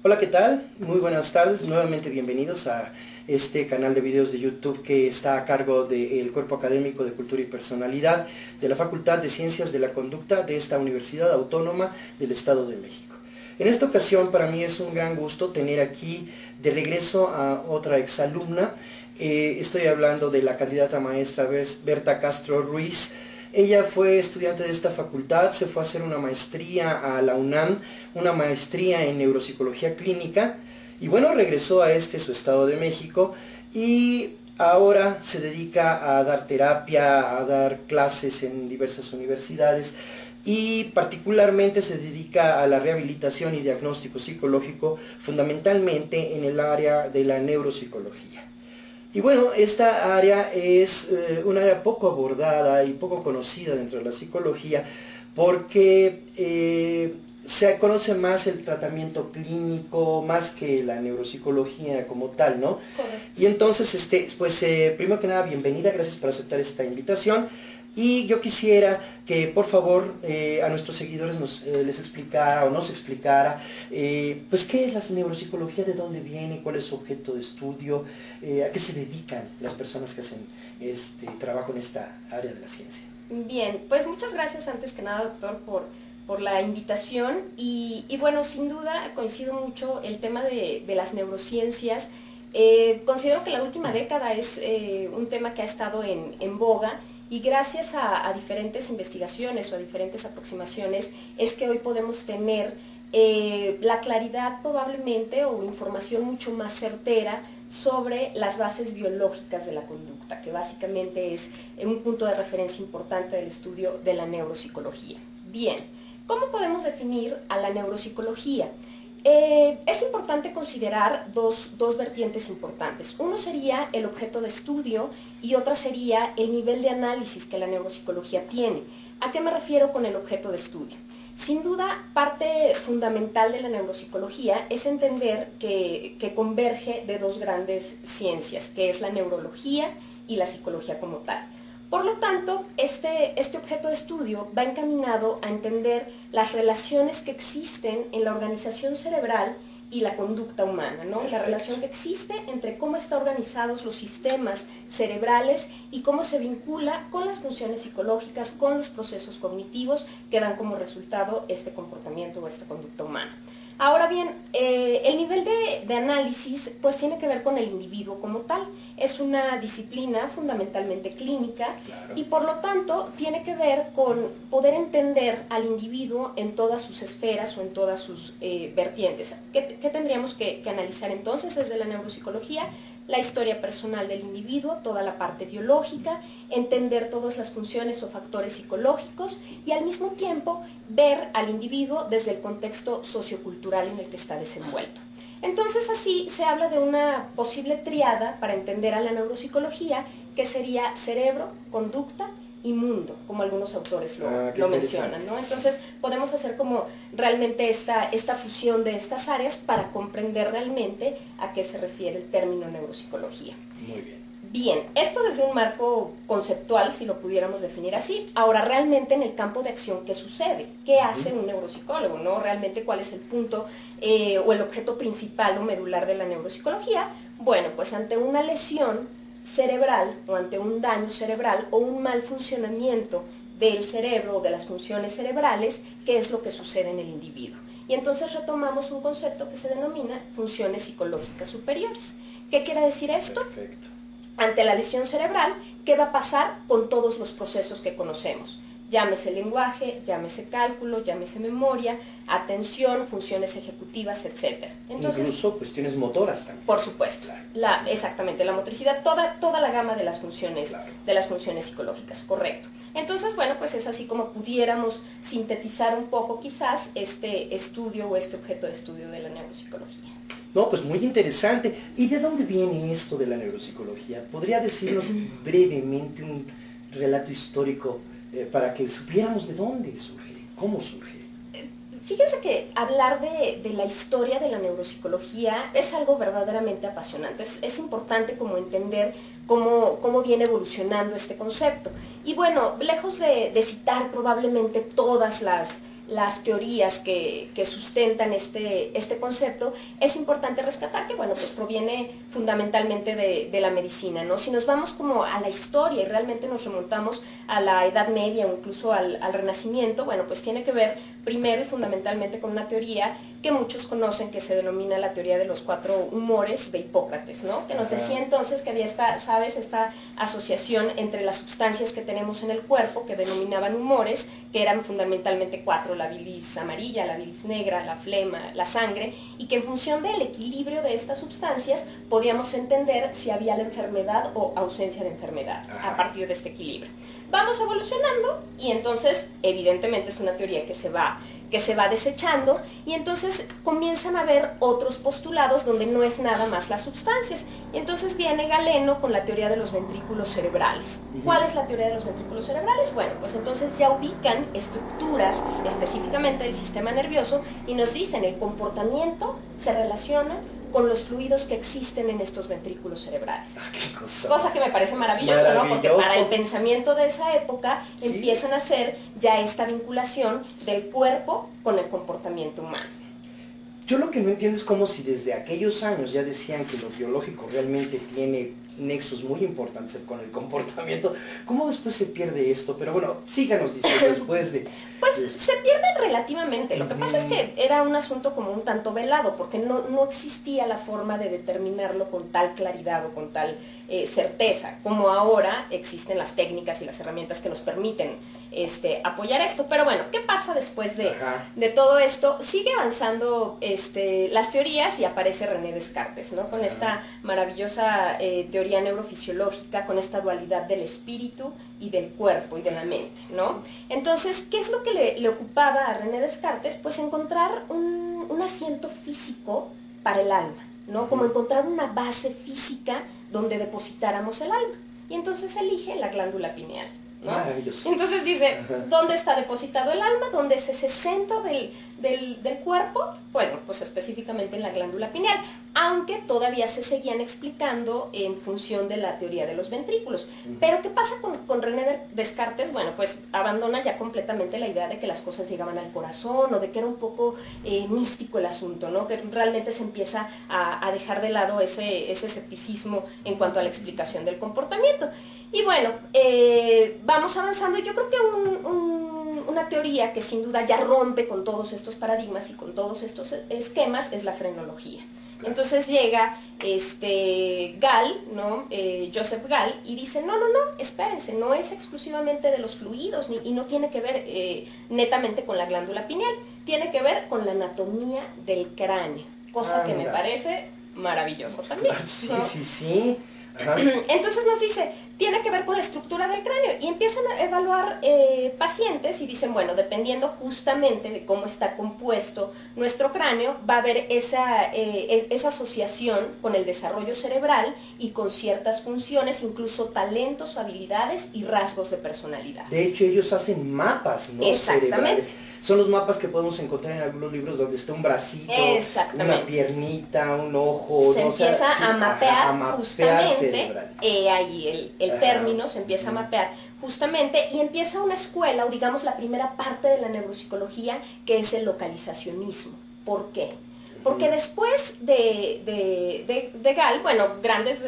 Hola, ¿qué tal? Muy buenas tardes, nuevamente bienvenidos a este canal de videos de YouTube que está a cargo del Cuerpo Académico de Cultura y Personalidad de la Facultad de Ciencias de la Conducta de esta Universidad Autónoma del Estado de México. En esta ocasión para mí es un gran gusto tener aquí de regreso a otra exalumna. Estoy hablando de la candidata maestra Berta Castro Ruiz. Ella fue estudiante de esta facultad, se fue a hacer una maestría a la UNAM, una maestría en neuropsicología clínica, y bueno, regresó a su estado de México, y ahora se dedica a dar terapia, a dar clases en diversas universidades, y particularmente se dedica a la rehabilitación y diagnóstico psicológico, fundamentalmente en el área de la neuropsicología. Y bueno, esta área es un área poco abordada y poco conocida dentro de la psicología porque se conoce más el tratamiento clínico más que la neuropsicología como tal, ¿no? Correcto. Y entonces, primero que nada, bienvenida, gracias por aceptar esta invitación. Y yo quisiera que por favor a nuestros seguidores les explicara o nos explicara pues qué es la neuropsicología, de dónde viene, cuál es su objeto de estudio, a qué se dedican las personas que hacen trabajo en esta área de la ciencia. Bien, pues muchas gracias antes que nada, doctor, por la invitación y bueno, sin duda coincido mucho el tema de las neurociencias. Considero que la última década es un tema que ha estado en boga. Y gracias a diferentes investigaciones o a diferentes aproximaciones es que hoy podemos tener la claridad probablemente o información mucho más certera sobre las bases biológicas de la conducta, que básicamente es un punto de referencia importante del estudio de la neuropsicología. Bien, ¿cómo podemos definir a la neuropsicología? Es importante considerar dos vertientes importantes. Uno sería el objeto de estudio y otra sería el nivel de análisis que la neuropsicología tiene. ¿A qué me refiero con el objeto de estudio? Sin duda, parte fundamental de la neuropsicología es entender que converge de dos grandes ciencias, que es la neurología y la psicología como tal. Por lo tanto, este objeto de estudio va encaminado a entender las relaciones que existen en la organización cerebral y la conducta humana, ¿no? La relación que existe entre cómo están organizados los sistemas cerebrales y cómo se vincula con las funciones psicológicas, con los procesos cognitivos que dan como resultado este comportamiento o esta conducta humana. Ahora bien, el nivel de análisis pues tiene que ver con el individuo como tal. Es una disciplina fundamentalmente clínica, claro, y por lo tanto tiene que ver con poder entender al individuo en todas sus esferas o en todas sus vertientes. ¿Qué tendríamos que analizar entonces desde la neuropsicología? La historia personal del individuo, toda la parte biológica, entender todas las funciones o factores psicológicos y al mismo tiempo ver al individuo desde el contexto sociocultural en el que está desenvuelto. Entonces así se habla de una posible triada para entender a la neuropsicología que sería cerebro, conducta y mundo, como algunos autores lo mencionan, ¿no? Entonces podemos hacer como realmente esta fusión de estas áreas para comprender realmente a qué se refiere el término neuropsicología. Muy bien. Bien, esto desde un marco conceptual, si lo pudiéramos definir así. Ahora, realmente en el campo de acción, ¿qué sucede? ¿Qué hace un neuropsicólogo, no? Realmente, ¿cuál es el punto o el objeto principal o medular de la neuropsicología? Bueno, pues ante una lesión cerebral o ante un daño cerebral o un mal funcionamiento del cerebro o de las funciones cerebrales, ¿qué es lo que sucede en el individuo? Y entonces retomamos un concepto que se denomina funciones psicológicas superiores. ¿Qué quiere decir esto? Perfecto. Ante la lesión cerebral, ¿qué va a pasar con todos los procesos que conocemos? Llámese lenguaje, llámese cálculo, llámese memoria, atención, funciones ejecutivas, etc. Entonces, incluso cuestiones motoras también. Por supuesto, claro. Exactamente, la motricidad, toda la gama de las funciones, claro, de las funciones psicológicas, correcto. Entonces, bueno, pues es así como pudiéramos sintetizar un poco quizás este estudio o este objeto de estudio de la neuropsicología. No, pues muy interesante. ¿Y de dónde viene esto de la neuropsicología? ¿Podría decirnos brevemente un relato histórico para que supiéramos de dónde surge, cómo surge? Fíjense que hablar de la historia de la neuropsicología es algo verdaderamente apasionante. Es importante como entender cómo viene evolucionando este concepto. Y bueno, lejos de citar probablemente todas las las teorías que sustentan este concepto, es importante rescatar que, bueno, pues proviene fundamentalmente de la medicina, ¿no? Si nos vamos como a la historia y realmente nos remontamos a la Edad Media o incluso al Renacimiento, bueno, pues tiene que ver primero y fundamentalmente con una teoría que muchos conocen, que se denomina la teoría de los 4 humores de Hipócrates, ¿no? Que nos decía entonces que había esta asociación entre las sustancias que tenemos en el cuerpo, que denominaban humores, que eran fundamentalmente 4, la bilis amarilla, la bilis negra, la flema, la sangre, y que en función del equilibrio de estas sustancias podíamos entender si había la enfermedad o ausencia de enfermedad a partir de este equilibrio. Vamos evolucionando y entonces evidentemente es una teoría que se va desechando, y entonces comienzan a haber otros postulados donde no es nada más las sustancias. Y entonces viene Galeno con la teoría de los ventrículos cerebrales. ¿Cuál es la teoría de los ventrículos cerebrales? Bueno, pues entonces ya ubican estructuras específicamente del sistema nervioso y nos dicen el comportamiento se relaciona con los fluidos que existen en estos ventrículos cerebrales. Qué cosa que me parece maravilloso, ¿no? Porque para el pensamiento de esa época empiezan a hacer ya esta vinculación del cuerpo con el comportamiento humano. Yo lo que no entiendo es como si desde aquellos años ya decían que lo biológico realmente tiene nexos muy importantes con el comportamiento. ¿Cómo después se pierde esto? Pero bueno, síganos diciendo después de... Pues se pierden relativamente. Lo que pasa es que era un asunto como un tanto velado, porque no existía la forma de determinarlo con tal claridad o con tal certeza, como ahora existen las técnicas y las herramientas que nos permiten apoyar esto. Pero bueno, ¿qué pasa después de todo esto? Sigue avanzando las teorías y aparece René Descartes, ¿no? Con esta maravillosa teoría neurofisiológica, con esta dualidad del espíritu y del cuerpo y de la mente, ¿no? Entonces, ¿qué es lo que le ocupaba a René Descartes? Pues encontrar un asiento físico para el alma, ¿no? Como encontrar una base física donde depositáramos el alma. Y entonces elige la glándula pineal, ¿no? Maravilloso. Entonces dice, ¿dónde está depositado el alma? ¿Dónde es ese centro del cuerpo? Bueno, pues específicamente en la glándula pineal, aunque todavía se seguían explicando en función de la teoría de los ventrículos. Pero ¿qué pasa con René Descartes? Bueno, pues abandona ya completamente la idea de que las cosas llegaban al corazón o de que era un poco místico el asunto, ¿no? Que realmente se empieza a dejar de lado ese escepticismo en cuanto a la explicación del comportamiento. Y bueno, vamos avanzando. Yo creo que una teoría que sin duda ya rompe con todos estos paradigmas y con todos estos esquemas es la frenología. Entonces llega Gall, ¿no? Joseph Gall, y dice, no, espérense, no es exclusivamente de los fluidos y no tiene que ver netamente con la glándula pineal, tiene que ver con la anatomía del cráneo, cosa que me parece maravilloso también. Claro, sí. Entonces nos dice, tiene que ver con la estructura del cráneo, y empiezan a evaluar pacientes y dicen, bueno, dependiendo justamente de cómo está compuesto nuestro cráneo, va a haber esa asociación con el desarrollo cerebral y con ciertas funciones, incluso talentos, habilidades y rasgos de personalidad. De hecho, ellos hacen mapas, ¿no? Exactamente. Cerebrales. Son los mapas que podemos encontrar en algunos libros donde está un bracito, una piernita, un ojo. Se empieza a mapear justamente, ahí el término se empieza a mapear justamente, y empieza una escuela, o digamos la primera parte de la neuropsicología, que es el localizacionismo. ¿Por qué? Porque después de Gall, bueno, grandes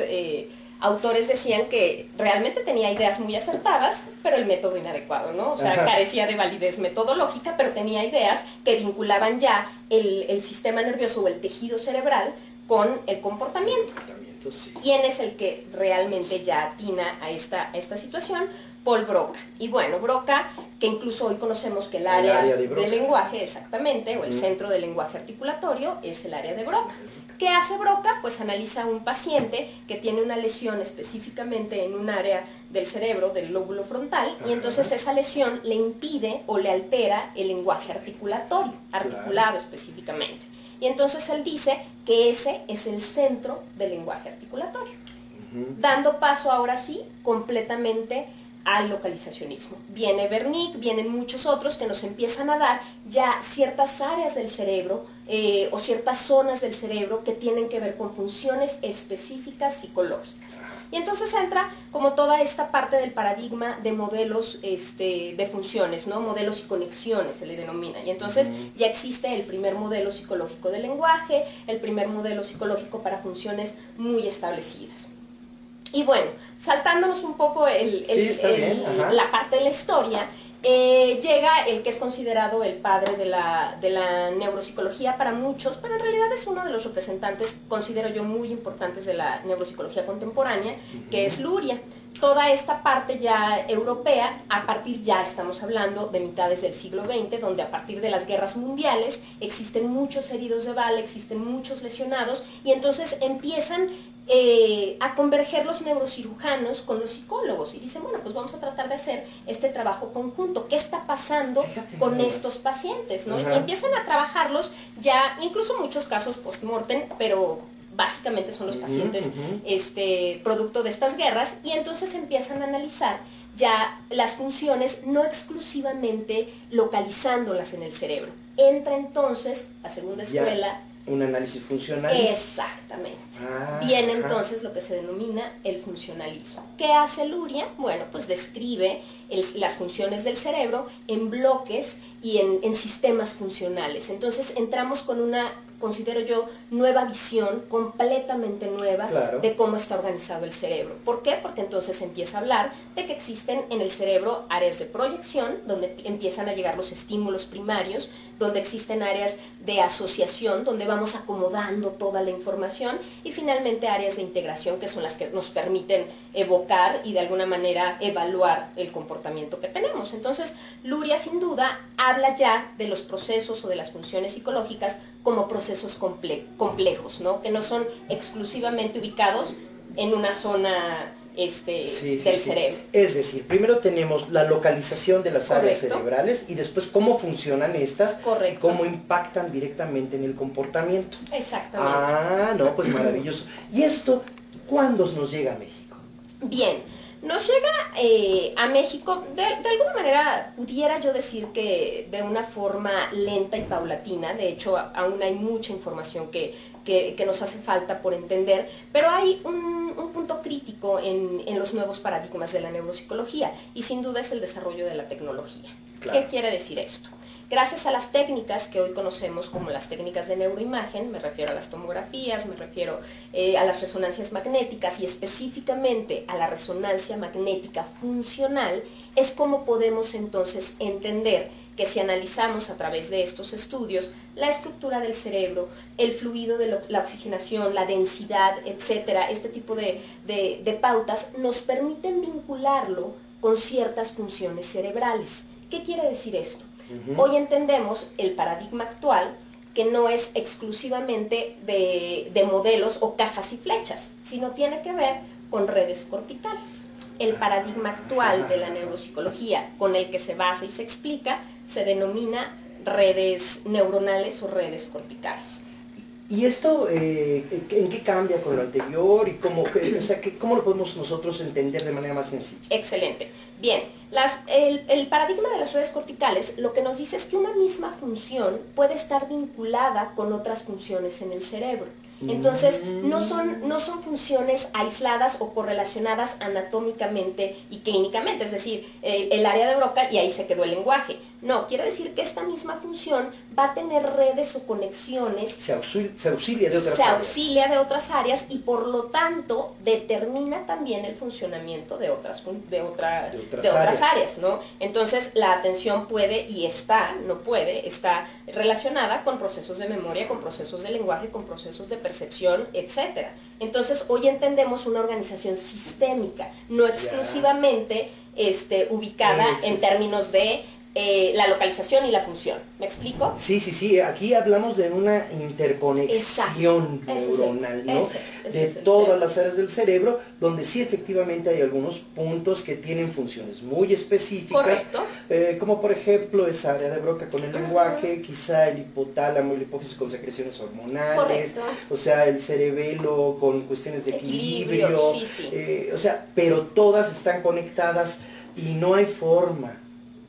autores decían que realmente tenía ideas muy acertadas, pero el método inadecuado, ¿no? O sea, carecía de validez metodológica, pero tenía ideas que vinculaban ya el sistema nervioso o el tejido cerebral con el comportamiento. Sí. ¿Quién es el que realmente ya atina a esta situación? Paul Broca. Y bueno, Broca, que incluso hoy conocemos que el área del lenguaje, exactamente, o el centro del lenguaje articulatorio, es el área de Broca. ¿Qué hace Broca? Pues analiza a un paciente que tiene una lesión específicamente en un área del cerebro, del lóbulo frontal, y entonces esa lesión le impide o le altera el lenguaje articulatorio, articulado específicamente. Y entonces él dice que ese es el centro del lenguaje articulatorio, dando paso ahora sí completamente al localizacionismo. Viene Wernicke, vienen muchos otros que nos empiezan a dar ya ciertas áreas del cerebro o ciertas zonas del cerebro que tienen que ver con funciones específicas psicológicas. Y entonces entra como toda esta parte del paradigma de modelos de funciones, ¿no? Modelos y conexiones se le denomina. Y entonces ya existe el primer modelo psicológico del lenguaje, el primer modelo psicológico para funciones muy establecidas. Y bueno, saltándonos un poco la parte de la historia, llega el que es considerado el padre de la neuropsicología para muchos, pero en realidad es uno de los representantes, considero yo, muy importantes de la neuropsicología contemporánea, que es Luria. Toda esta parte ya europea, ya estamos hablando de mitades del siglo XX, donde a partir de las guerras mundiales existen muchos heridos de bala, existen muchos lesionados, y entonces empiezan a converger los neurocirujanos con los psicólogos y dicen, bueno, pues vamos a tratar de hacer este trabajo conjunto. ¿Qué está pasando con estos pacientes, ¿no? Y empiezan a trabajarlos ya, incluso muchos casos post-mortem, pero básicamente son los pacientes producto de estas guerras, y entonces empiezan a analizar ya las funciones no exclusivamente localizándolas en el cerebro. Entra entonces la segunda escuela. Un análisis funcional. Exactamente. Viene entonces lo que se denomina el funcionalismo. ¿Qué hace Luria? Bueno, pues describe las funciones del cerebro en bloques y en sistemas funcionales. Entonces entramos con una, considero yo, nueva visión, completamente nueva, de cómo está organizado el cerebro. ¿Por qué? Porque entonces empieza a hablar de que existen en el cerebro áreas de proyección, donde empiezan a llegar los estímulos primarios, donde existen áreas de asociación, donde vamos acomodando toda la información, y finalmente áreas de integración, que son las que nos permiten evocar y de alguna manera evaluar el comportamiento que tenemos. Entonces, Luria sin duda habla ya de los procesos o de las funciones psicológicas como procesos complejos, ¿no? Que no son exclusivamente ubicados en una zona del cerebro. Es decir, primero tenemos la localización de las áreas cerebrales y después cómo funcionan estas y cómo impactan directamente en el comportamiento. Exactamente. No, pues maravilloso. ¿Y esto cuándo nos llega a México? Bien, nos llega a México, de alguna manera pudiera yo decir que de una forma lenta y paulatina. De hecho, aún hay mucha información que nos hace falta por entender, pero hay un punto crítico en los nuevos paradigmas de la neuropsicología, y sin duda es el desarrollo de la tecnología. ¿Qué quiere decir esto? Gracias a las técnicas que hoy conocemos como las técnicas de neuroimagen, me refiero a las tomografías, me refiero a las resonancias magnéticas y específicamente a la resonancia magnética funcional, es como podemos entonces entender que si analizamos a través de estos estudios la estructura del cerebro, el fluido de la oxigenación, la densidad, etcétera, este tipo de pautas nos permiten vincularlo con ciertas funciones cerebrales. ¿Qué quiere decir esto? Hoy entendemos el paradigma actual que no es exclusivamente de modelos o cajas y flechas, sino tiene que ver con redes corticales. El paradigma actual de la neuropsicología con el que se basa y se explica se denomina redes neuronales o redes corticales. ¿Y esto en qué cambia con lo anterior y cómo lo podemos nosotros entender de manera más sencilla? Excelente. Bien, el paradigma de las redes corticales lo que nos dice es que una misma función puede estar vinculada con otras funciones en el cerebro. Entonces, no son funciones aisladas o correlacionadas anatómicamente y clínicamente, es decir, el área de Broca y ahí se quedó el lenguaje. No, quiere decir que esta misma función va a tener redes o conexiones. Se auxilia de otras áreas. Se auxilia de otras áreas y por lo tanto determina también el funcionamiento de otras áreas, ¿no? Entonces, la atención puede y está relacionada con procesos de memoria, con procesos de lenguaje, con procesos de percepción, etcétera. Entonces, hoy entendemos una organización sistémica, no exclusivamente ubicada en términos de la localización y la función. ¿Me explico? Sí. Aquí hablamos de una interconexión neuronal, ¿no? De todas las áreas del cerebro, donde sí efectivamente hay algunos puntos que tienen funciones muy específicas. Como por ejemplo esa área de Broca con el lenguaje, quizá el hipotálamo y la hipófisis con secreciones hormonales, o sea, el cerebelo con cuestiones de equilibrio. Sí. Pero todas están conectadas y no hay forma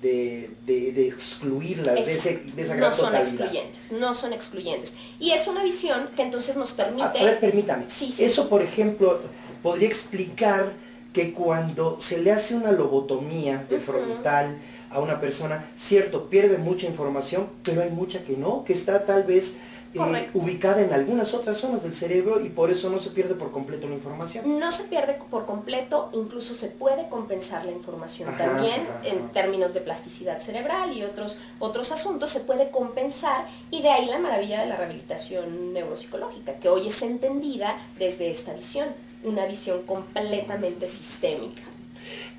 de excluirlas de esa gran totalidad. No son excluyentes. Y es una visión que entonces nos permite... A ver, permítame. Sí. Eso, por ejemplo, podría explicar que cuando se le hace una lobotomía de frontal a una persona, cierto, pierde mucha información, pero hay mucha que no, que está tal vez ubicada en algunas otras zonas del cerebro y por eso no se pierde por completo la información. No se pierde por completo, incluso se puede compensar la información también en términos de plasticidad cerebral y otros asuntos, se puede compensar, y de ahí la maravilla de la rehabilitación neuropsicológica, que hoy es entendida desde esta visión, una visión completamente sistémica.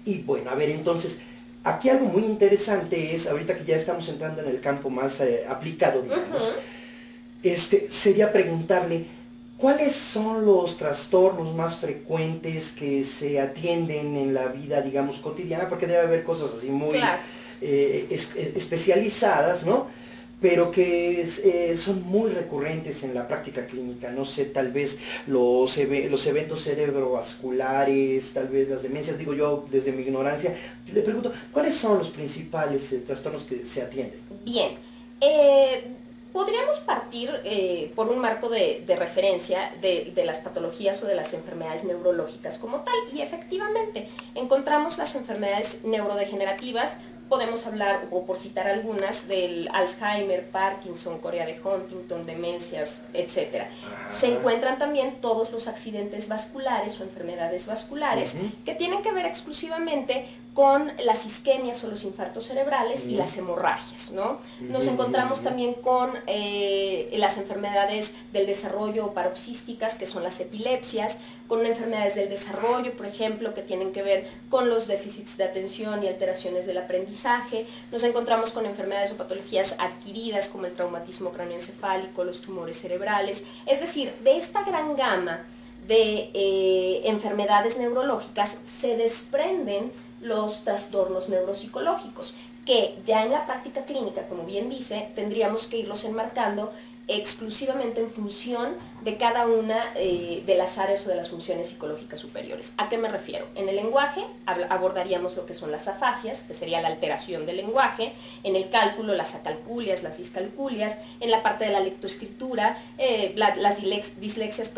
Y bueno, a ver, entonces, aquí algo muy interesante es, ahorita que ya estamos entrando en el campo más aplicado, digamos, sería preguntarle, ¿cuáles son los trastornos más frecuentes que se atienden en la vida, digamos, cotidiana? Porque debe haber cosas así muy especializadas, ¿no? Pero que son muy recurrentes en la práctica clínica. No sé, tal vez los eventos cerebrovasculares, tal vez las demencias, digo yo desde mi ignorancia. Le pregunto, ¿cuáles son los principales trastornos que se atienden? Bien, podríamos partir por un marco de referencia de las patologías o de las enfermedades neurológicas como tal, y efectivamente encontramos las enfermedades neurodegenerativas. Podemos hablar, o por citar algunas, del Alzheimer, Parkinson, Corea de Huntington, demencias, etc. Se encuentran también todos los accidentes vasculares o enfermedades vasculares que tienen que ver exclusivamente con las isquemias o los infartos cerebrales y las hemorragias, ¿no? Nos encontramos también con las enfermedades del desarrollo o paroxísticas, que son las epilepsias, con enfermedades del desarrollo, por ejemplo, que tienen que ver con los déficits de atención y alteraciones del aprendizaje. Nos encontramos con enfermedades o patologías adquiridas como el traumatismo cráneoencefálico, los tumores cerebrales. Es decir, de esta gran gama de enfermedades neurológicas se desprenden los trastornos neuropsicológicos, que ya en la práctica clínica, como bien dice, tendríamos que irlos enmarcando exclusivamente en función de cada una de las áreas o de las funciones psicológicas superiores. ¿A qué me refiero? En el lenguaje abordaríamos lo que son las afasias, que sería la alteración del lenguaje; en el cálculo, las acalculias, las discalculias; en la parte de la lectoescritura, las dislexias,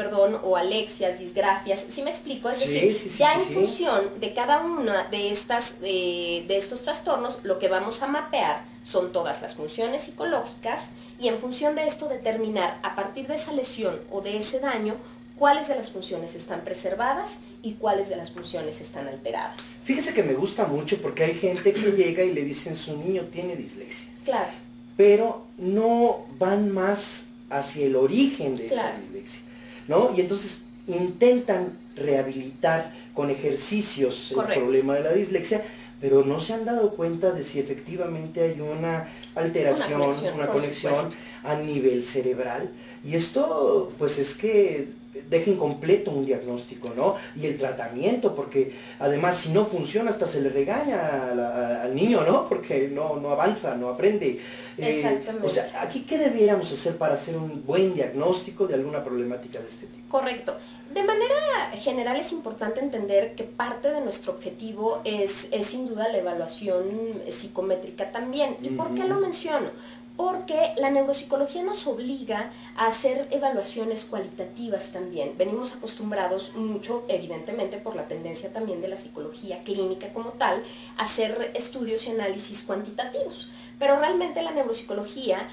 o alexias, disgrafias. ¿Sí me explico? Es decir, en función de cada una de estos trastornos, lo que vamos a mapear son todas las funciones psicológicas, y en función de esto determinar, a partir de esa lesión o de ese daño, cuáles de las funciones están preservadas y cuáles de las funciones están alteradas. Fíjese que me gusta mucho porque hay gente que llega y le dicen su niño tiene dislexia. Claro. Pero no van más hacia el origen de esa dislexia, ¿no? Y entonces intentan rehabilitar con ejercicios el problema de la dislexia, pero no se han dado cuenta de si efectivamente hay una alteración, una conexión a nivel cerebral. Y esto, pues, es que deja incompleto un diagnóstico, ¿no? Y el tratamiento, porque además si no funciona hasta se le regaña al niño, ¿no? Porque no avanza, no aprende. Exactamente. O sea, aquí, ¿qué debiéramos hacer para hacer un buen diagnóstico de alguna problemática de este tipo? Correcto. De manera general es importante entender que parte de nuestro objetivo es sin duda la evaluación psicométrica también. ¿Y por qué lo menciono? Porque la neuropsicología nos obliga a hacer evaluaciones cualitativas también. Venimos acostumbrados mucho, evidentemente por la tendencia también de la psicología clínica como tal, a hacer estudios y análisis cuantitativos. Pero realmente la neuropsicología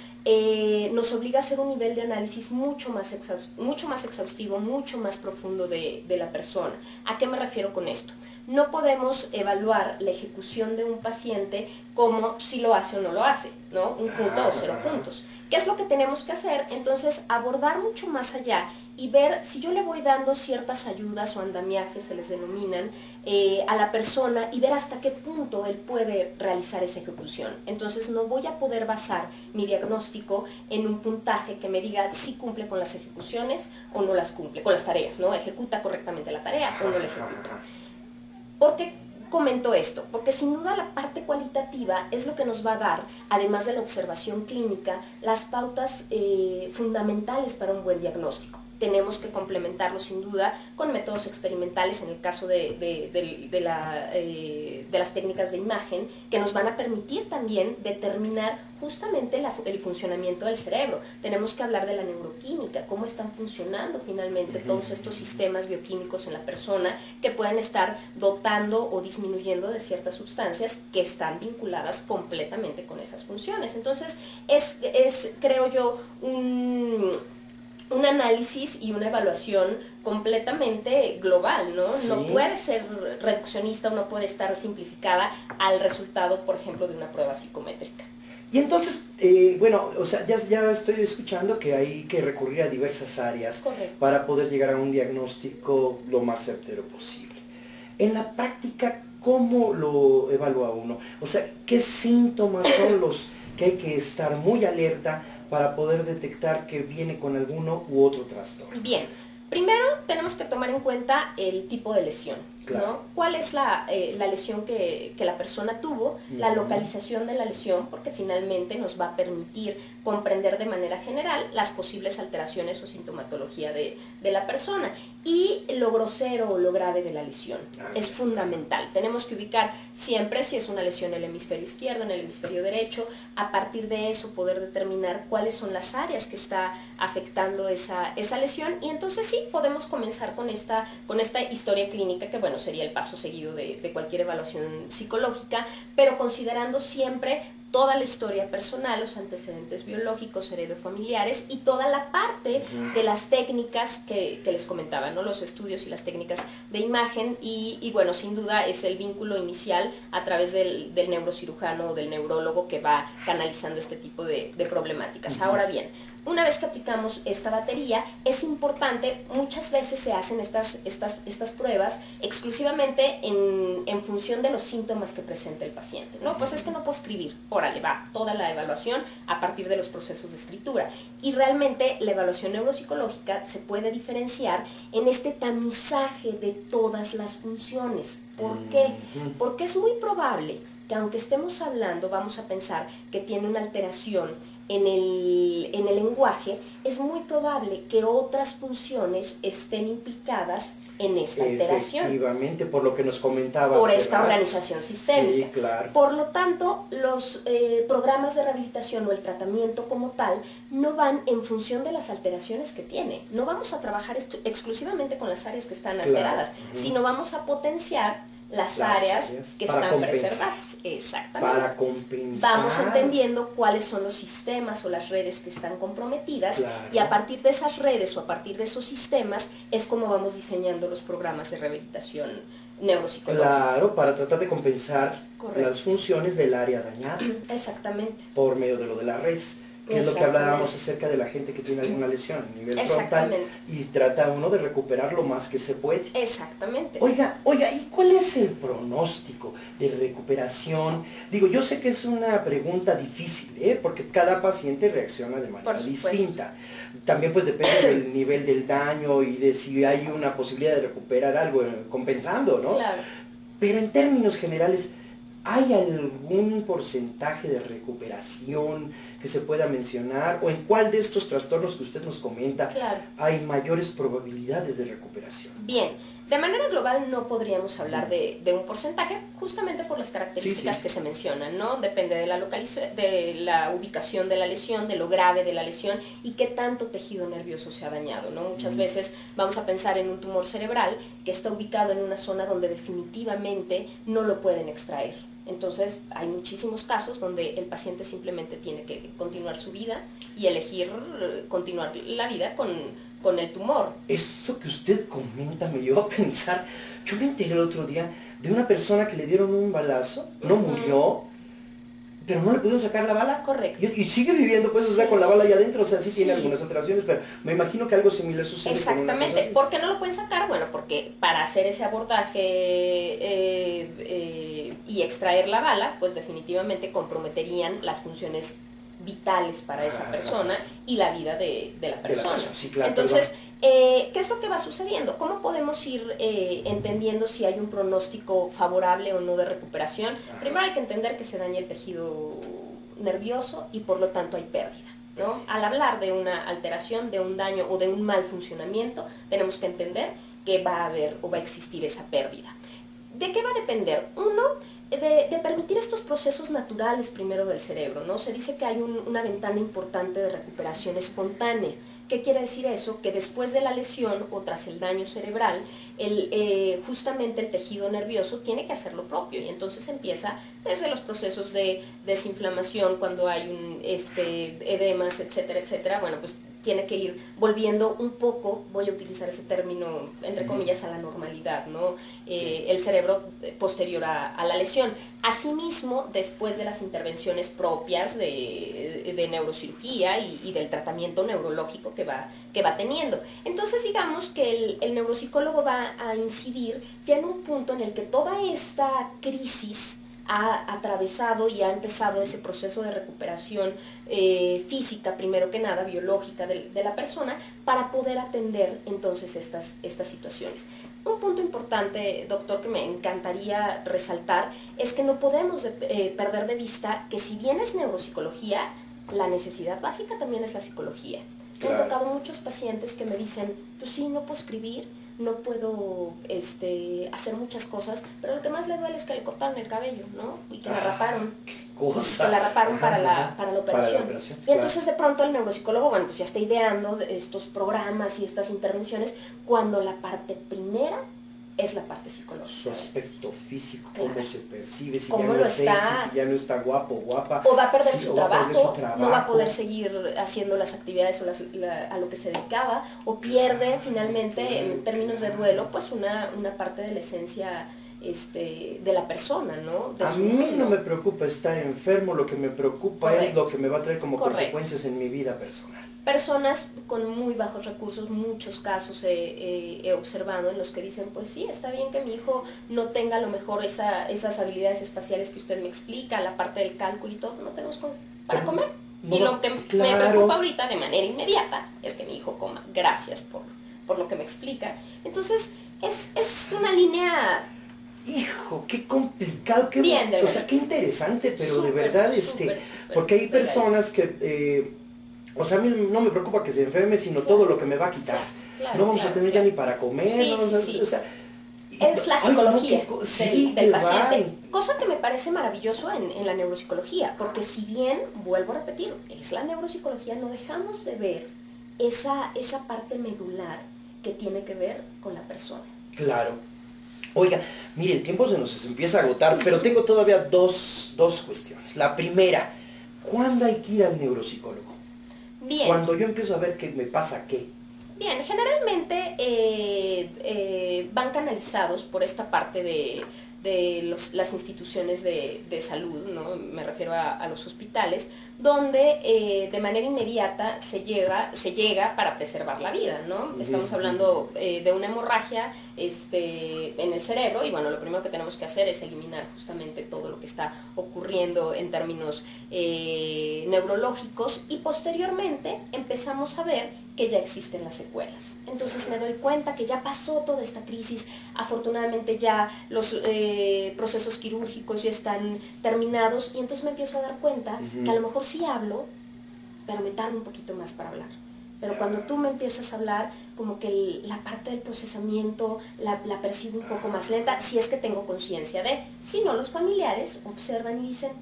nos obliga a hacer un nivel de análisis mucho más exhaustivo, mucho más profundo de la persona. ¿A qué me refiero con esto? No podemos evaluar la ejecución de un paciente como si lo hace o no lo hace, ¿no? 1 punto o 0 puntos. ¿Qué es lo que tenemos que hacer? Entonces, abordar mucho más allá y ver si yo le voy dando ciertas ayudas o andamiajes, se les denominan, a la persona, y ver hasta qué punto él puede realizar esa ejecución. Entonces no voy a poder basar mi diagnóstico en un puntaje que me diga si cumple con las ejecuciones o no las cumple, con las tareas, ¿no? Ejecuta correctamente la tarea o no la ejecuta. ¿Por qué comento esto? Porque sin duda la parte cualitativa es lo que nos va a dar, además de la observación clínica, las pautas fundamentales para un buen diagnóstico. tenemos que complementarlo sin duda con métodos experimentales en el caso de las técnicas de imagen, que nos van a permitir también determinar justamente el funcionamiento del cerebro. Tenemos que hablar de la neuroquímica, cómo están funcionando finalmente todos estos sistemas bioquímicos en la persona que pueden estar dotando o disminuyendo de ciertas sustancias que están vinculadas completamente con esas funciones. Entonces, es creo yo, un análisis y una evaluación completamente global, ¿no? Sí. No puede ser reduccionista o no puede estar simplificada al resultado, por ejemplo, de una prueba psicométrica. Y entonces, bueno, o sea, ya estoy escuchando que hay que recurrir a diversas áreas. Correcto. Para poder llegar a un diagnóstico lo más certero posible. En la práctica, ¿cómo lo evalúa uno? O sea, ¿qué síntomas son los que hay que estar muy alerta para poder detectar que viene con alguno u otro trastorno? Bien, primero tenemos que tomar en cuenta el tipo de lesión, claro, ¿no? ¿Cuál es la lesión que la persona tuvo? La localización de la lesión, porque finalmente nos va a permitir comprender de manera general las posibles alteraciones o sintomatología de la persona. Y lo grosero o lo grave de la lesión es fundamental. Tenemos que ubicar siempre si es una lesión en el hemisferio izquierdo, en el hemisferio derecho, a partir de eso poder determinar cuáles son las áreas que está afectando esa lesión, y entonces sí, podemos comenzar con esta historia clínica, que bueno, sería el paso seguido de cualquier evaluación psicológica, pero considerando siempre toda la historia personal, los antecedentes biológicos, heredofamiliares y toda la parte de las técnicas que les comentaba, ¿no? Los estudios y las técnicas de imagen y bueno, sin duda es el vínculo inicial a través del neurocirujano o del neurólogo que va canalizando este tipo de problemáticas. Ahora bien, una vez que aplicamos esta batería, es importante, muchas veces se hacen estas pruebas exclusivamente en función de los síntomas que presenta el paciente, ¿no? Pues es que no puedo escribir, órale, va, toda la evaluación a partir de los procesos de escritura. Y realmente la evaluación neuropsicológica se puede diferenciar en este tamizaje de todas las funciones. ¿Por qué? Porque es muy probable que aunque estemos hablando, vamos a pensar que tiene una alteración en el lenguaje, es muy probable que otras funciones estén implicadas en esta alteración. Efectivamente, por lo que nos comentabas. Por esta organización sistémica. Sí, claro. Por lo tanto, los programas de rehabilitación o el tratamiento como tal no van en función de las alteraciones que tiene. No vamos a trabajar exclusivamente con las áreas que están alteradas, sino vamos a potenciar las áreas que están preservadas. Exactamente. Para compensar. Vamos entendiendo cuáles son los sistemas o las redes que están comprometidas, y a partir de esas redes o a partir de esos sistemas es como vamos diseñando los programas de rehabilitación neuropsicológica. Claro, para tratar de compensar las funciones del área dañada. Exactamente. Por medio de lo de las redes. Que es lo que hablábamos acerca de la gente que tiene alguna lesión a nivel frontal y trata uno de recuperar lo más que se puede. Exactamente. Oiga, ¿y cuál es el pronóstico de recuperación? Digo, yo sé que es una pregunta difícil, porque cada paciente reacciona de manera distinta. También pues depende del nivel del daño y de si hay una posibilidad de recuperar algo compensando, ¿no? Claro. Pero en términos generales, ¿hay algún porcentaje de recuperación que se pueda mencionar? ¿O en cuál de estos trastornos que usted nos comenta hay mayores probabilidades de recuperación? Bien, de manera global no podríamos hablar de un porcentaje, justamente por las características que se mencionan, ¿no? Depende de la ubicación de la lesión, de lo grave de la lesión y qué tanto tejido nervioso se ha dañado, ¿no? Muchas veces vamos a pensar en un tumor cerebral que está ubicado en una zona donde definitivamente no lo pueden extraer. Entonces hay muchísimos casos donde el paciente simplemente tiene que continuar su vida y elegir continuar la vida con el tumor. Eso que usted comenta me llevó a pensar, yo me enteré el otro día de una persona que le dieron un balazo, no murió, pero no le pudieron sacar la bala. Correcto. Y sigue viviendo, pues, o sea, con la bala ahí adentro, o sea, sí tiene algunas alteraciones, pero me imagino que algo similar sucede. Exactamente. ¿Por qué no lo pueden sacar? Bueno, porque para hacer ese abordaje y extraer la bala, pues definitivamente comprometerían las funciones vitales para esa persona y la vida de la persona. Sí, claro, entonces, ¿qué es lo que va sucediendo? ¿Cómo podemos ir entendiendo si hay un pronóstico favorable o no de recuperación? Primero hay que entender que se daña el tejido nervioso y por lo tanto hay pérdida. ¿no? Al hablar de una alteración, de un daño o de un mal funcionamiento, tenemos que entender que va a haber o va a existir esa pérdida. ¿De qué va a depender? Uno, de permitir estos procesos naturales primero del cerebro, ¿no? Se dice que hay una ventana importante de recuperación espontánea. ¿Qué quiere decir eso? Que después de la lesión o tras el daño cerebral, justamente el tejido nervioso tiene que hacer lo propio y entonces empieza desde los procesos de desinflamación, cuando hay edemas, etcétera, etcétera. Bueno, pues tiene que ir volviendo un poco, voy a utilizar ese término, entre comillas, a la normalidad, ¿no? El cerebro posterior a la lesión. Asimismo, después de las intervenciones propias de neurocirugía y del tratamiento neurológico que va teniendo. Entonces, digamos que el neuropsicólogo va a incidir ya en un punto en el que toda esta crisis ha atravesado y ha empezado ese proceso de recuperación física, primero que nada, biológica de la persona, para poder atender entonces estas situaciones. Un punto importante, doctor, que me encantaría resaltar, es que no podemos perder de vista que si bien es neuropsicología, la necesidad básica también es la psicología. Claro. Me han tocado muchos pacientes que me dicen, pues sí, no puedo escribir, no puedo hacer muchas cosas, pero lo que más le duele es que le cortaron el cabello, ¿no? Y que la raparon. ¿Qué cosa? Que la raparon para la operación. Y entonces claro. De pronto el neuropsicólogo, bueno, pues ya está ideando estos programas y estas intervenciones, cuando la parte primera es la parte psicológica. Su aspecto físico, claro. Cómo se percibe, si ¿Cómo ya no lo es sexy, está? si ya no está guapo, guapa. O va a perder, sí, su, o trabajo, va a perder su trabajo, no va a poder seguir haciendo las actividades a lo que se dedicaba, o pierde finalmente, en términos de duelo, pues una parte de la esencia de la persona, ¿no? A mí no me preocupa estar enfermo, lo que me preocupa Correcto. es lo que me va a traer como Correcto. consecuencias en mi vida personal. Personas con muy bajos recursos, muchos casos he observado en los que dicen, pues sí, está bien que mi hijo no tenga a lo mejor esas habilidades espaciales que usted me explica, la parte del cálculo y todo, no tenemos para comer. No, y lo que claro. me preocupa ahorita de manera inmediata es que mi hijo coma. Gracias por lo que me explica. Entonces, es una línea... Hijo, qué complicado, qué, bien, o sea, qué interesante, pero súper, de verdad, súper, porque hay personas que, o sea, a mí no me preocupa que se enferme, sino todo lo que me va a quitar. Claro, no vamos a tener ya ni para comer, sí, ¿no? sí, sí. O sea, es la psicología del paciente, va. cosa que me parece maravilloso en la neuropsicología, porque si bien, vuelvo a repetir, es la neuropsicología, no dejamos de ver esa parte medular que tiene que ver con la persona. Claro. Oiga, mire, el tiempo se nos empieza a agotar, pero tengo todavía dos cuestiones. La primera, ¿cuándo hay que ir al neuropsicólogo? Bien. Cuando yo empiezo a ver que me pasa qué. Bien, generalmente van canalizados por esta parte de las instituciones de salud, ¿no? Me refiero a los hospitales, donde de manera inmediata se llega para preservar la vida, ¿no? Estamos hablando de una hemorragia en el cerebro y bueno, lo primero que tenemos que hacer es eliminar justamente todo lo que está ocurriendo en términos neurológicos y posteriormente empezamos a ver que ya existen las secuelas. Entonces me doy cuenta que ya pasó toda esta crisis, afortunadamente ya los procesos quirúrgicos ya están terminados y entonces me empiezo a dar cuenta que a lo mejor sí hablo, pero me tarda un poquito más para hablar. Pero cuando tú me empiezas a hablar, como que la parte del procesamiento la percibo un poco más lenta, si es que tengo conciencia de. Si no, los familiares observan y dicen,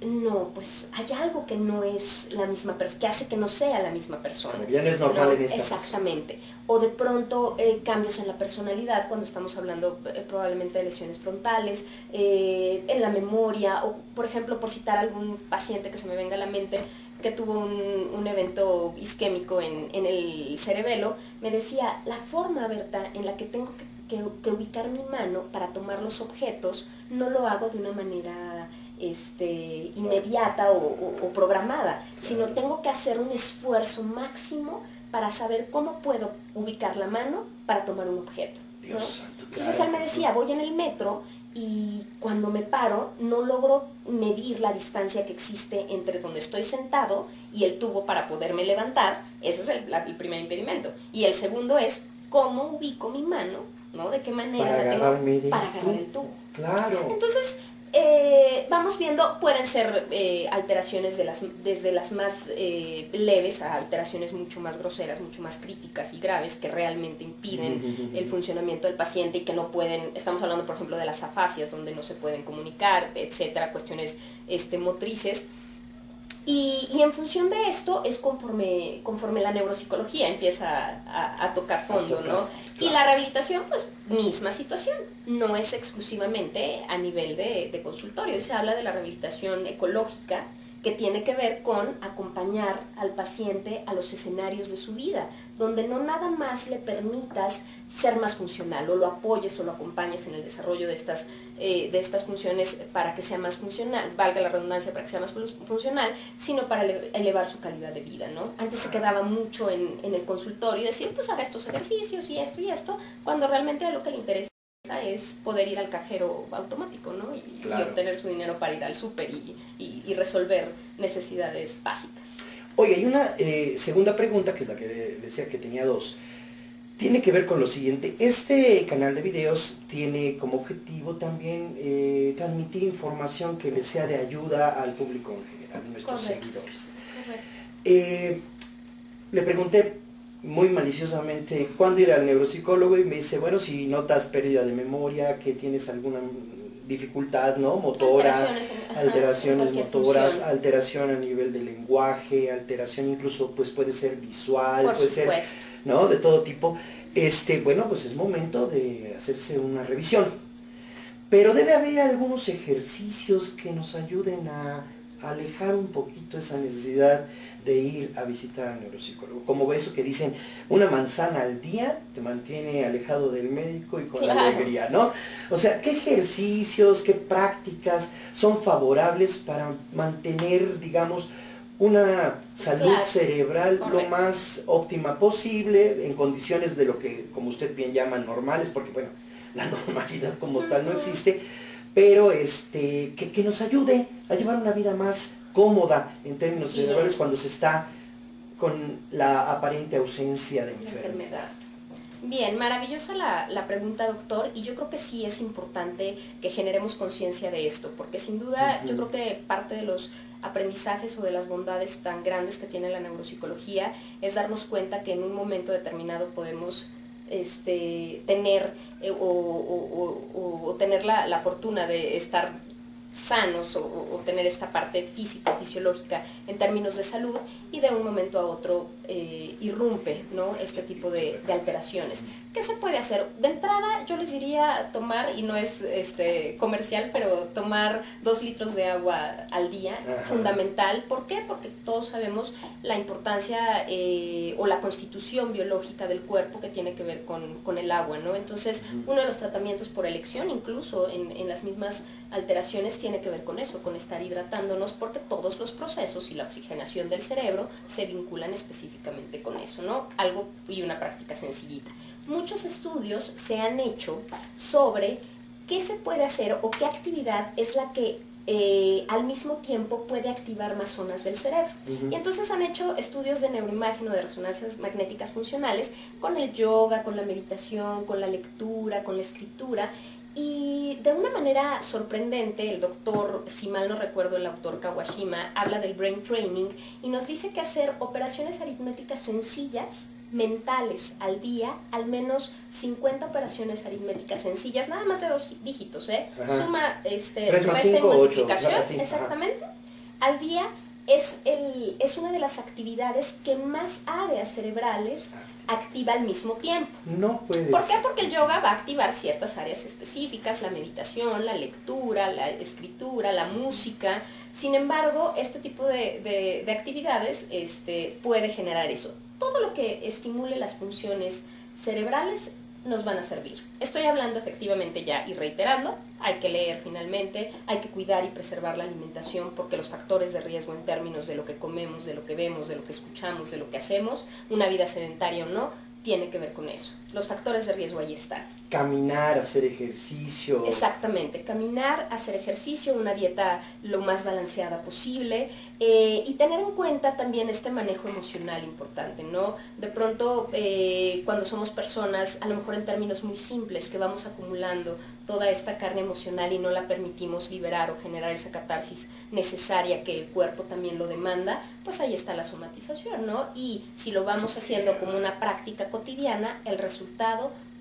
no, pues hay algo que no es la misma persona, que hace que no sea la misma persona. Ya no es normal en esta exactamente. O de pronto cambios en la personalidad, cuando estamos hablando probablemente de lesiones frontales, en la memoria, o por ejemplo, por citar algún paciente que se me venga a la mente, que tuvo un evento isquémico en el cerebelo, me decía, la forma, Berta, en la que tengo que ubicar mi mano para tomar los objetos, no lo hago de una manera inmediata o programada, sino tengo que hacer un esfuerzo máximo para saber cómo puedo ubicar la mano para tomar un objeto, ¿no? Dios santo, claro. Entonces él me decía, voy en el metro y cuando me paro no logro medir la distancia que existe entre donde estoy sentado y el tubo para poderme levantar. Ese es el primer impedimento. Y el segundo es cómo ubico mi mano, ¿no? De qué manera para la agarrar tengo para agarrar el tubo. Claro. Entonces, vamos viendo, pueden ser alteraciones desde las más leves a alteraciones mucho más groseras, mucho más críticas y graves que realmente impiden el funcionamiento del paciente y que no pueden, estamos hablando por ejemplo de las afasias donde no se pueden comunicar, etcétera, cuestiones motrices. Y en función de esto es conforme la neuropsicología empieza a tocar fondo, ¿no? Claro. Y la rehabilitación, pues, misma situación. No es exclusivamente a nivel de consultorio. Se habla de la rehabilitación ecológica, que tiene que ver con acompañar al paciente a los escenarios de su vida, donde no nada más le permitas ser más funcional, o lo apoyes o lo acompañes en el desarrollo de estas funciones para que sea más funcional, valga la redundancia, para que sea más funcional, sino para elevar su calidad de vida, ¿no? Antes se quedaba mucho en el consultorio y decir, pues haga estos ejercicios y esto, cuando realmente a lo que le interesa es poder ir al cajero automático, ¿no? Claro. Y obtener su dinero para ir al súper y resolver necesidades básicas. Oye, hay una segunda pregunta, que es la que decía que tenía dos. Tiene que ver con lo siguiente. Este canal de videos tiene como objetivo también transmitir información que le sea de ayuda al público en general, a nuestros seguidores. Correcto. Le pregunté muy maliciosamente cuándo ir al neuropsicólogo y me dice, bueno, si notas pérdida de memoria, que tienes alguna dificultad, ¿no? Motora, alteraciones motoras, función. Alteración a nivel de lenguaje, alteración incluso pues puede ser visual, puede ser, ¿no? De todo tipo. Bueno, pues es momento de hacerse una revisión. Pero debe haber algunos ejercicios que nos ayuden a alejar un poquito esa necesidad de ir a visitar al neuropsicólogo. Como eso que dicen, una manzana al día te mantiene alejado del médico y con alegría, ¿no? O sea, ¿qué ejercicios, qué prácticas son favorables para mantener, digamos, una salud cerebral lo más óptima posible, en condiciones de lo que, como usted bien llama, normales, porque bueno, la normalidad como tal no existe, pero que nos ayude a llevar una vida más cómoda en términos cerebrales cuando se está con la aparente ausencia de enfermedad? Bien, maravillosa la pregunta, doctor, y yo creo que sí es importante que generemos conciencia de esto, porque sin duda yo creo que parte de los aprendizajes o de las bondades tan grandes que tiene la neuropsicología es darnos cuenta que en un momento determinado podemos tener o tener la fortuna de estar sanos o tener esta parte física, fisiológica en términos de salud, y de un momento a otro irrumpe, ¿no? Este tipo de alteraciones. ¿Qué se puede hacer? De entrada yo les diría tomar, y no es comercial, pero tomar 2 litros de agua al día, fundamental. ¿Por qué? Porque todos sabemos la importancia o la constitución biológica del cuerpo que tiene que ver con el agua, ¿no? Entonces, uno de los tratamientos por elección, incluso en las mismas alteraciones, tiene que ver con eso, con estar hidratándonos, porque todos los procesos y la oxigenación del cerebro se vinculan específicamente con eso, ¿no? Algo y una práctica sencillita. Muchos estudios se han hecho sobre qué se puede hacer o qué actividad es la que al mismo tiempo puede activar más zonas del cerebro. Y entonces han hecho estudios de neuroimagen o de resonancias magnéticas funcionales con el yoga, con la meditación, con la lectura, con la escritura. Y de una manera sorprendente, el doctor, si mal no recuerdo, el autor Kawashima, habla del brain training y nos dice que hacer operaciones aritméticas sencillas, mentales, al día, al menos 50 operaciones aritméticas sencillas, nada más de 2 dígitos, suma, 3 más resta 5, y multiplicación, 8, exactamente, al día. Es una de las actividades que más áreas cerebrales activa al mismo tiempo. No puede. ¿Por qué? Porque el yoga va a activar ciertas áreas específicas, la meditación, la lectura, la escritura, la música. Sin embargo, este tipo de actividades puede generar eso. Todo lo que estimule las funciones cerebrales nos van a servir. Estoy hablando efectivamente ya y reiterando, hay que leer finalmente, hay que cuidar y preservar la alimentación, porque los factores de riesgo en términos de lo que comemos, de lo que vemos, de lo que escuchamos, de lo que hacemos, una vida sedentaria o no, tiene que ver con eso. Los factores de riesgo ahí están. Caminar, hacer ejercicio. Exactamente, caminar, hacer ejercicio, una dieta lo más balanceada posible y tener en cuenta también este manejo emocional importante, ¿no? De pronto, cuando somos personas, a lo mejor en términos muy simples, que vamos acumulando toda esta carga emocional y no la permitimos liberar o generar esa catarsis necesaria que el cuerpo también lo demanda, pues ahí está la somatización, ¿no? Y si lo vamos haciendo como una práctica cotidiana, el resultado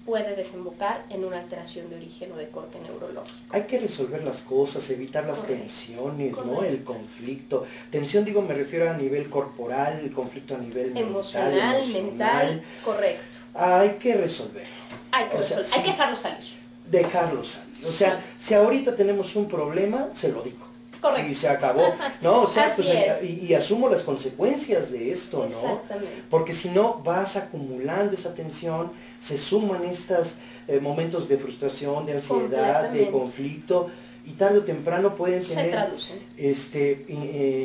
puede desembocar en una alteración de origen o de corte neurológico. Hay que resolver las cosas, evitar las tensiones, ¿no? El conflicto. Tensión, digo, me refiero a nivel corporal, el conflicto a nivel emocional, correcto. Hay que resolverlo. Hay que dejarlo salir. Dejarlo salir. O sea, si ahorita tenemos un problema, se lo digo. Correcto. Y se acabó, ¿no? O sea, Así pues, y asumo las consecuencias de esto, ¿no? Exactamente. Porque si no, vas acumulando esa tensión, se suman estos momentos de frustración, de ansiedad, de conflicto, y tarde o temprano pueden tener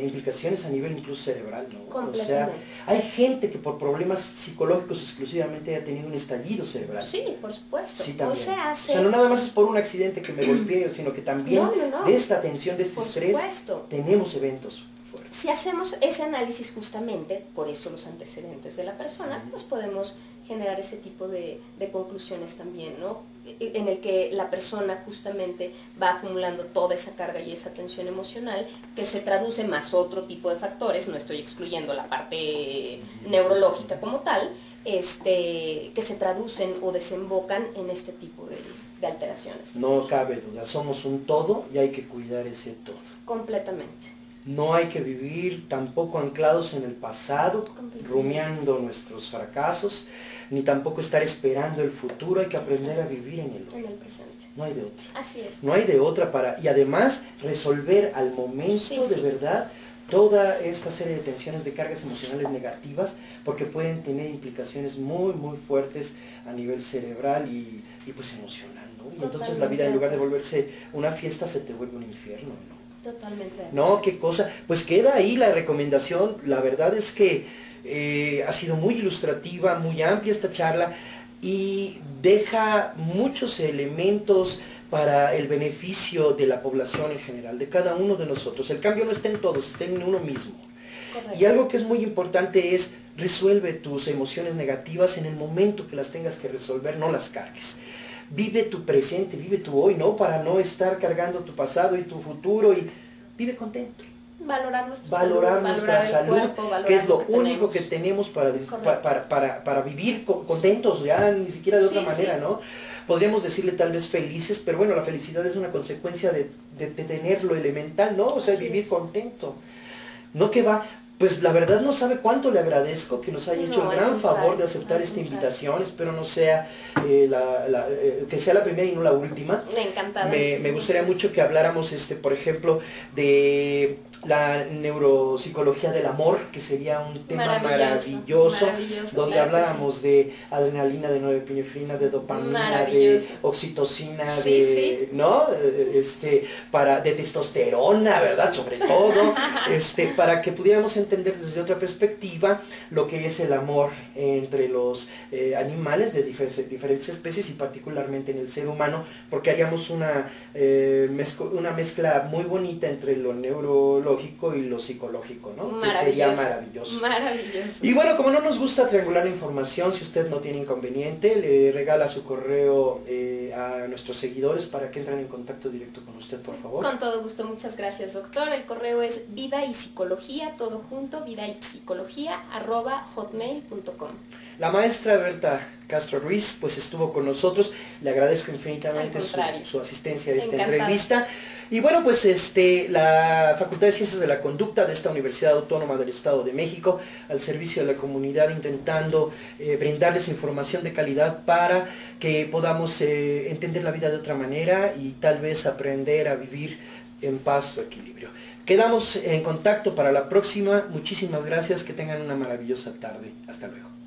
implicaciones a nivel incluso cerebral, ¿no? O sea, hay gente que por problemas psicológicos exclusivamente ha tenido un estallido cerebral. Sí, por supuesto. Sí, también. O sea, no nada más es por un accidente que me golpeé, sino que también de esta tensión, de este estrés, tenemos eventos. Si hacemos ese análisis justamente, por eso los antecedentes de la persona, pues podemos generar ese tipo de conclusiones también, ¿no? En el que la persona justamente va acumulando toda esa carga y esa tensión emocional que se traduce más otro tipo de factores, no estoy excluyendo la parte neurológica como tal, que se traducen o desembocan en este tipo de alteraciones. No cabe duda, somos un todo y hay que cuidar ese todo. Completamente. No hay que vivir tampoco anclados en el pasado, rumiando nuestros fracasos, ni tampoco estar esperando el futuro. Hay que aprender a vivir en el presente. No hay de otra. Así es. No hay de otra y además resolver al momento de verdad toda esta serie de tensiones, de cargas emocionales negativas, porque pueden tener implicaciones muy, muy fuertes a nivel cerebral y pues emocional, ¿no? Y entonces la vida, en lugar de volverse una fiesta, se te vuelve un infierno, ¿no? Totalmente. No, qué cosa. Pues queda ahí la recomendación. La verdad es que ha sido muy ilustrativa, muy amplia esta charla y deja muchos elementos para el beneficio de la población en general, de cada uno de nosotros. El cambio no está en todos, está en uno mismo. Correcto. Y algo que es muy importante es resuelve tus emociones negativas en el momento que las tengas que resolver, no las cargues. Vive tu presente, vive tu hoy, ¿no? Para no estar cargando tu pasado y tu futuro y vive contento. Valorar nuestra salud, cuerpo, que es lo único que tenemos para vivir contentos, ya ni siquiera de otra manera, ¿no? Podríamos decirle tal vez felices, pero bueno, la felicidad es una consecuencia de tener lo elemental, ¿no? O sea, vivir contento. No que va... Pues la verdad no sabe cuánto le agradezco que nos haya hecho el gran favor de aceptar esta invitación. Espero no sea que sea la primera y no la última. Me gustaría mucho que habláramos, por ejemplo, de la neuropsicología del amor, que sería un tema maravilloso donde claro habláramos de adrenalina, de norepinefrina, de dopamina, de oxitocina, ¿no? De testosterona, ¿verdad? Sobre todo, para que pudiéramos entender desde otra perspectiva lo que es el amor entre los animales de diferentes especies y particularmente en el ser humano, porque haríamos una mezcla muy bonita entre lo neurológico y lo psicológico, ¿no? Que sería maravilloso. Maravilloso. Y bueno, como no nos gusta triangular la información, si usted no tiene inconveniente, le regala su correo a nuestros seguidores para que entren en contacto directo con usted, por favor. Con todo gusto, muchas gracias, doctor. El correo es vida y psicología, todo junto, vidaypsicología@hotmail.com. La maestra Berta Castro Ruiz pues estuvo con nosotros, le agradezco infinitamente su asistencia a esta entrevista. Y bueno, pues la Facultad de Ciencias de la Conducta de esta Universidad Autónoma del Estado de México, al servicio de la comunidad, intentando brindarles información de calidad para que podamos entender la vida de otra manera y tal vez aprender a vivir en paz o equilibrio. Quedamos en contacto para la próxima. Muchísimas gracias, que tengan una maravillosa tarde. Hasta luego.